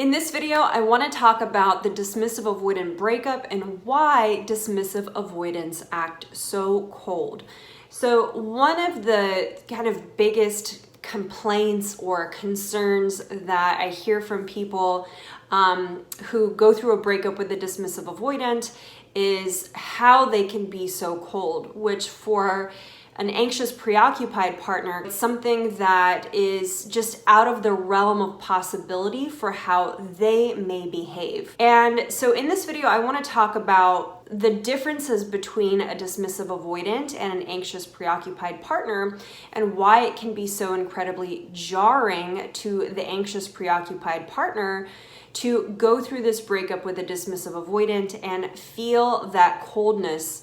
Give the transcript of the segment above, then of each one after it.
In this video, I want to talk about the dismissive avoidant breakup and why dismissive avoidants act so cold. So one of the kind of biggest complaints or concerns that I hear from people who go through a breakup with a dismissive avoidant is how they can be so cold, which for an anxious preoccupied partner, it's something that is just out of the realm of possibility for how they may behave. And so in this video, I want to talk about the differences between a dismissive avoidant and an anxious preoccupied partner and why it can be so incredibly jarring to the anxious preoccupied partner to go through this breakup with a dismissive avoidant and feel that coldness.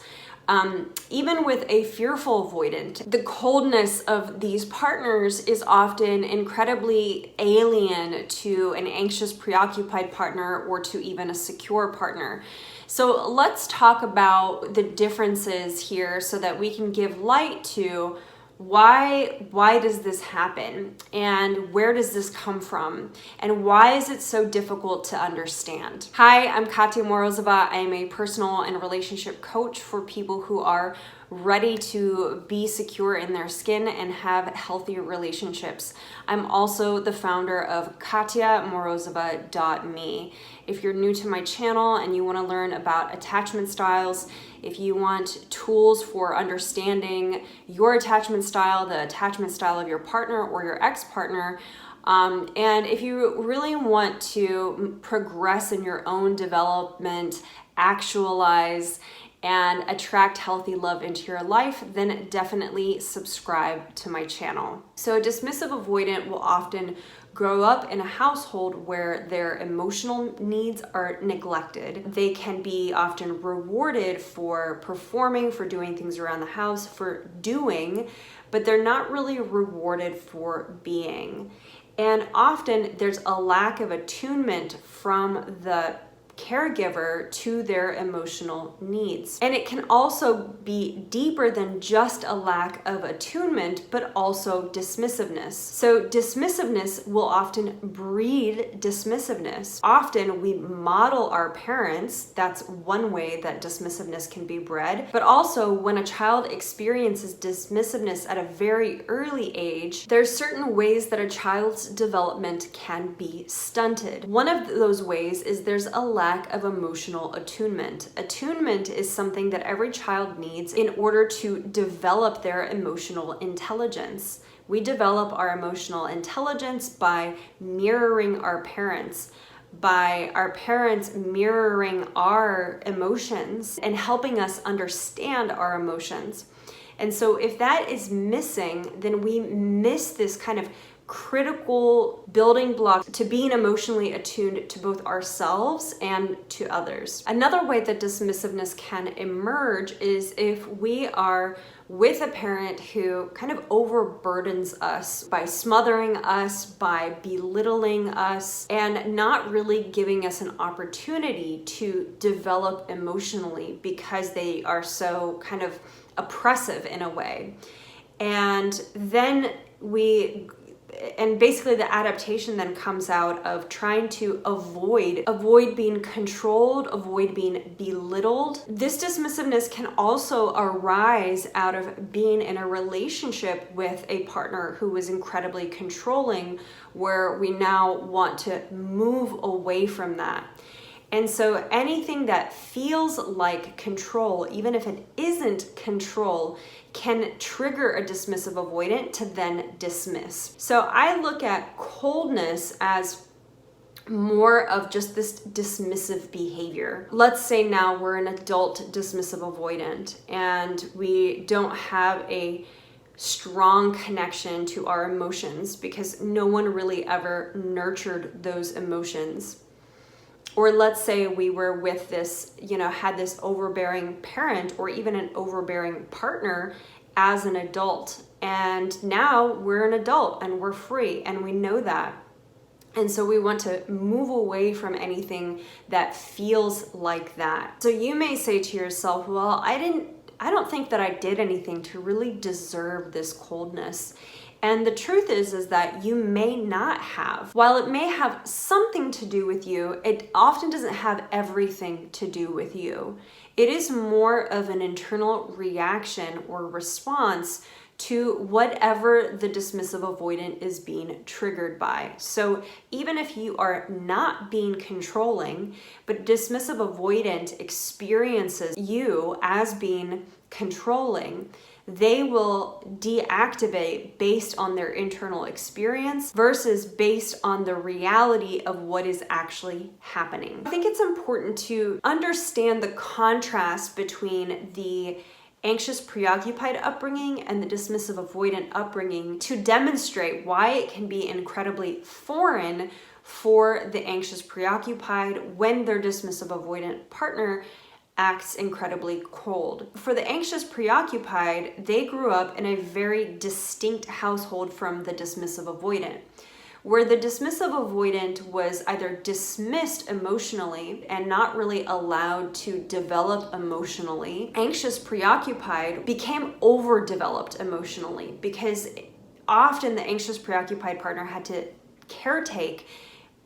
Even with a fearful avoidant, the coldness of these partners is often incredibly alien to an anxious preoccupied partner or to even a secure partner. So let's talk about the differences here so that we can give light to why does this happen and where does this come from and why is it so difficult to understand? Hi, I'm Katya Morozova. I am a personal and relationship coach for people who are ready to be secure in their skin and have healthy relationships. I'm also the founder of KatyaMorozova.me. If you're new to my channel and you want to learn about attachment styles, if you want tools for understanding your attachment style, the attachment style of your partner or your ex-partner, and if you really want to progress in your own development, actualize, and attract healthy love into your life, then definitely subscribe to my channel. So a dismissive avoidant will often grow up in a household where their emotional needs are neglected. They can be often rewarded for performing, for doing things around the house, for doing, but they're not really rewarded for being. And often there's a lack of attunement from the caregiver to their emotional needs. And it can also be deeper than just a lack of attunement, but also dismissiveness. So dismissiveness will often breed dismissiveness. Often we model our parents. That's one way that dismissiveness can be bred. But also when a child experiences dismissiveness at a very early age, there's certain ways that a child's development can be stunted. One of those ways is there's a lack of emotional attunement. Attunement is something that every child needs in order to develop their emotional intelligence. We develop our emotional intelligence by mirroring our parents, by our parents mirroring our emotions and helping us understand our emotions. And so if that is missing, then we miss this kind of critical building block to being emotionally attuned to both ourselves and to others. Another way that dismissiveness can emerge is if we are with a parent who kind of overburdens us by smothering us, by belittling us, and not really giving us an opportunity to develop emotionally because they are so kind of oppressive in a way. And then basically the adaptation then comes out of trying to avoid being controlled, avoid being belittled. This dismissiveness can also arise out of being in a relationship with a partner who is incredibly controlling, where we now want to move away from that. And so anything that feels like control, even if it isn't control, can trigger a dismissive avoidant to then dismiss. So I look at coldness as more of just this dismissive behavior. Let's say now we're an adult dismissive avoidant and we don't have a strong connection to our emotions because no one really ever nurtured those emotions. Or let's say we were with this, had this overbearing parent or even an overbearing partner as an adult. And now we're an adult and we're free and we know that. And so we want to move away from anything that feels like that. So you may say to yourself, well, I don't think that I did anything to really deserve this coldness. And the truth is that you may not have. While it may have something to do with you, it often doesn't have everything to do with you. It is more of an internal reaction or response to whatever the dismissive avoidant is being triggered by. So even if you are not being controlling, but dismissive avoidant experiences you as being controlling, they will deactivate based on their internal experience versus based on the reality of what is actually happening. I think it's important to understand the contrast between the anxious preoccupied upbringing and the dismissive avoidant upbringing to demonstrate why it can be incredibly foreign for the anxious preoccupied when their dismissive avoidant partner acts incredibly cold. For the anxious preoccupied, they grew up in a very distinct household from the dismissive avoidant, where the dismissive avoidant was either dismissed emotionally and not really allowed to develop emotionally. Anxious preoccupied became overdeveloped emotionally because often the anxious preoccupied partner had to caretake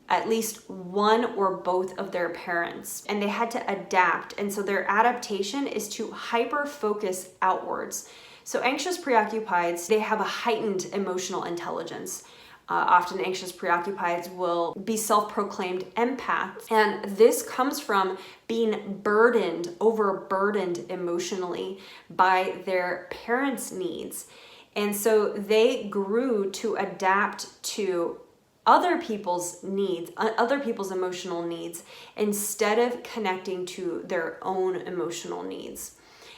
at least one or both of their parents, and they had to adapt. And so their adaptation is to hyper focus outwards. So anxious preoccupieds, they have a heightened emotional intelligence. Often anxious preoccupieds will be self-proclaimed empaths. And this comes from being overburdened emotionally by their parents' needs. And so they grew to adapt to other people's needs, other people's emotional needs, instead of connecting to their own emotional needs.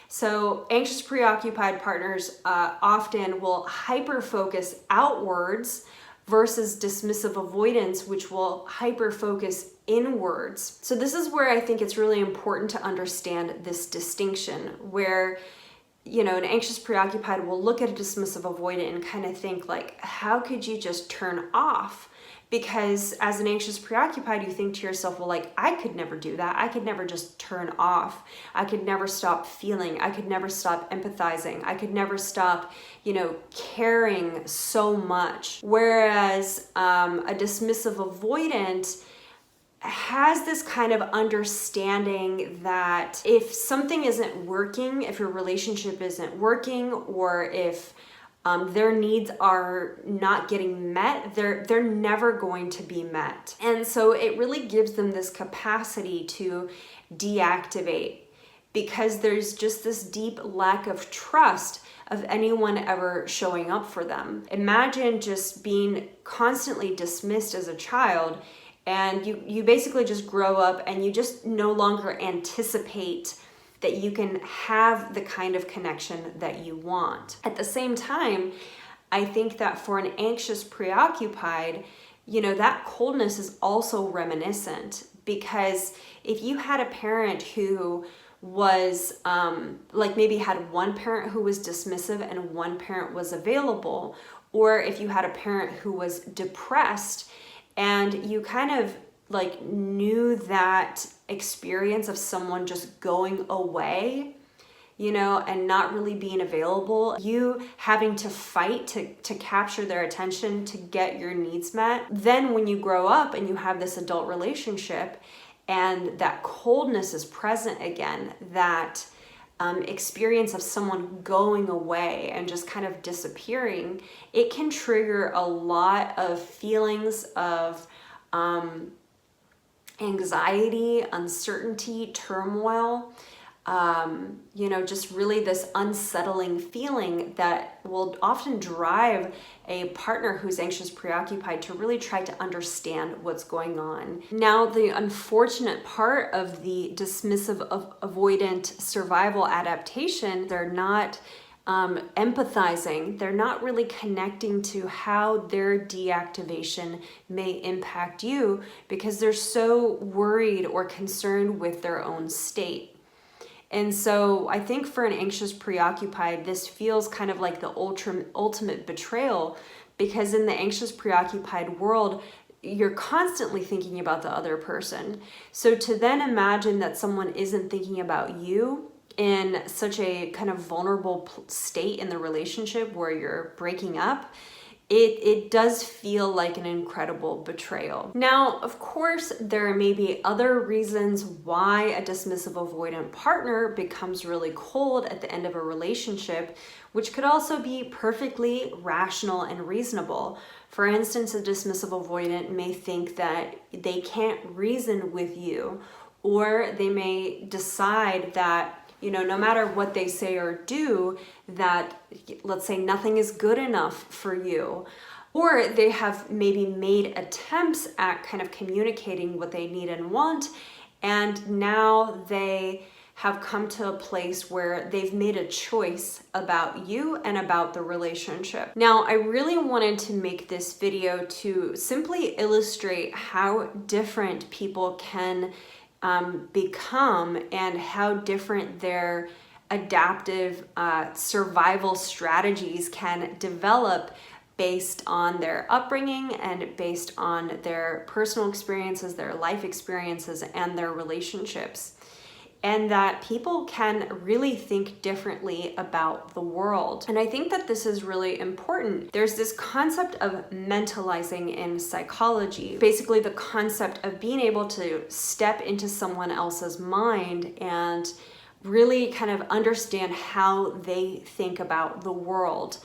So anxious preoccupied partners often will hyper-focus outwards versus dismissive avoidance, which will hyper-focus inwards. So this is where I think it's really important to understand this distinction where, you know, an anxious preoccupied will look at a dismissive avoidant and kind of think like, how could you just turn off? Because as an anxious preoccupied, you think to yourself, well, like, I could never do that. I could never just turn off. I could never stop feeling. I could never stop empathizing. I could never stop, caring so much. Whereas a dismissive avoidant has this kind of understanding that if something isn't working, if your relationship isn't working, or if their needs are not getting met, they're never going to be met. And so it really gives them this capacity to deactivate because there's just this deep lack of trust of anyone ever showing up for them. Imagine just being constantly dismissed as a child, and you basically just grow up and you just no longer anticipate that you can have the kind of connection that you want. At the same time, I think that for an anxious preoccupied, that coldness is also reminiscent, because if you had a parent who was maybe had one parent who was dismissive and one parent was available, or if you had a parent who was depressed and you kind of knew that experience of someone just going away, and not really being available, you having to fight to capture their attention to get your needs met. Then when you grow up and you have this adult relationship and that coldness is present again, that experience of someone going away and just kind of disappearing, it can trigger a lot of feelings of anxiety, uncertainty, turmoil, just really this unsettling feeling that will often drive a partner who's anxious preoccupied to really try to understand what's going on. Now, the unfortunate part of the dismissive avoidant survival adaptation, they're not empathizing, they're not really connecting to how their deactivation may impact you because they're so worried or concerned with their own state. And so I think for an anxious preoccupied, this feels kind of like the ultimate betrayal, because in the anxious preoccupied world, you're constantly thinking about the other person. So to then imagine that someone isn't thinking about you in such a kind of vulnerable state in the relationship where you're breaking up, it does feel like an incredible betrayal. Now, of course, there may be other reasons why a dismissive avoidant partner becomes really cold at the end of a relationship, which could also be perfectly rational and reasonable. For instance, a dismissive avoidant may think that they can't reason with you, or they may decide that, you know, no matter what they say or do, that, let's say, nothing is good enough for you. Or they have maybe made attempts at kind of communicating what they need and want, and now they have come to a place where they've made a choice about you and about the relationship. Now, I really wanted to make this video to simply illustrate how different people can become and how different their adaptive survival strategies can develop based on their upbringing and based on their personal experiences, their life experiences, and their relationships. And that people can really think differently about the world. And I think that this is really important. There's this concept of mentalizing in psychology, basically the concept of being able to step into someone else's mind and really kind of understand how they think about the world.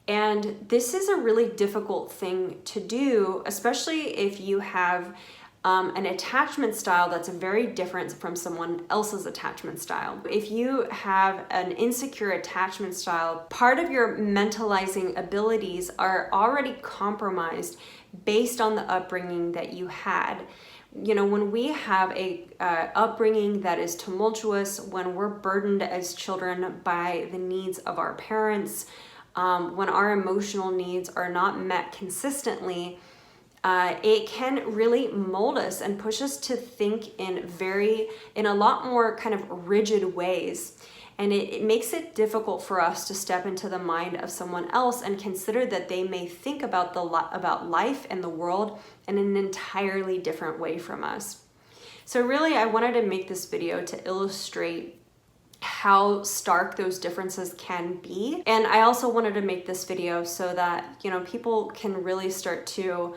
And this is a really difficult thing to do, especially if you have an attachment style that's very different from someone else's attachment style. If you have an insecure attachment style, part of your mentalizing abilities are already compromised based on the upbringing that you had. You know, when we have a upbringing that is tumultuous, when we're burdened as children by the needs of our parents, when our emotional needs are not met consistently, it can really mold us and push us to think in a lot more kind of rigid ways. And it makes it difficult for us to step into the mind of someone else and consider that they may think about about life and the world in an entirely different way from us. So really, I wanted to make this video to illustrate how stark those differences can be. And I also wanted to make this video so that, you know, people can really start to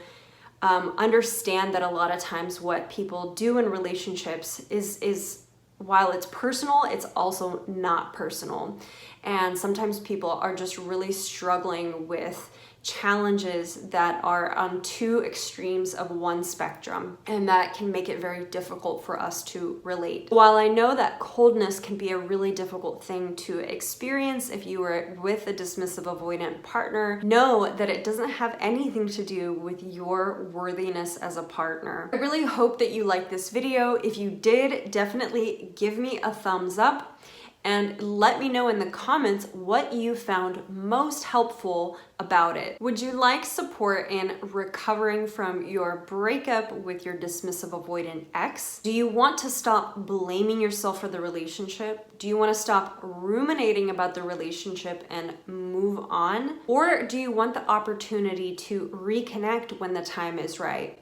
understand that a lot of times what people do in relationships is while it's personal, it's also not personal. And sometimes people are just really struggling with challenges that are on two extremes of one spectrum, and that can make it very difficult for us to relate. While I know that coldness can be a really difficult thing to experience if you were with a dismissive avoidant partner, know that it doesn't have anything to do with your worthiness as a partner. I really hope that you liked this video. If you did, definitely give me a thumbs up. And let me know in the comments what you found most helpful about it. Would you like support in recovering from your breakup with your dismissive avoidant ex? Do you want to stop blaming yourself for the relationship? Do you want to stop ruminating about the relationship and move on? Or do you want the opportunity to reconnect when the time is right?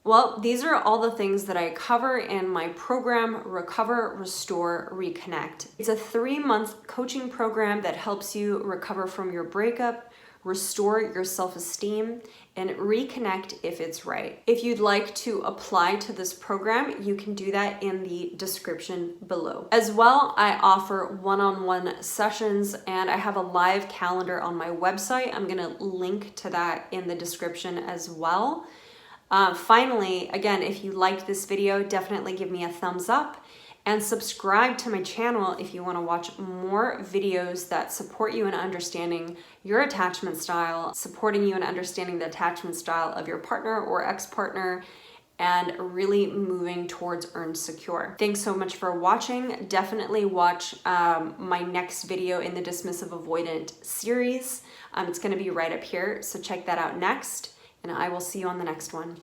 Well, these are all the things that I cover in my program, Recover, Restore, Reconnect. It's a 3-month coaching program that helps you recover from your breakup, restore your self-esteem, and reconnect if it's right. If you'd like to apply to this program, you can do that in the description below. As well, I offer one-on-one sessions, and I have a live calendar on my website. I'm gonna link to that in the description as well. Finally, again, if you liked this video, definitely give me a thumbs up and subscribe to my channel if you want to watch more videos that support you in understanding your attachment style, supporting you in understanding the attachment style of your partner or ex-partner, and really moving towards earned secure. Thanks so much for watching. Definitely watch my next video in the Dismissive Avoidant series. It's going to be right up here, so check that out next. And I will see you on the next one.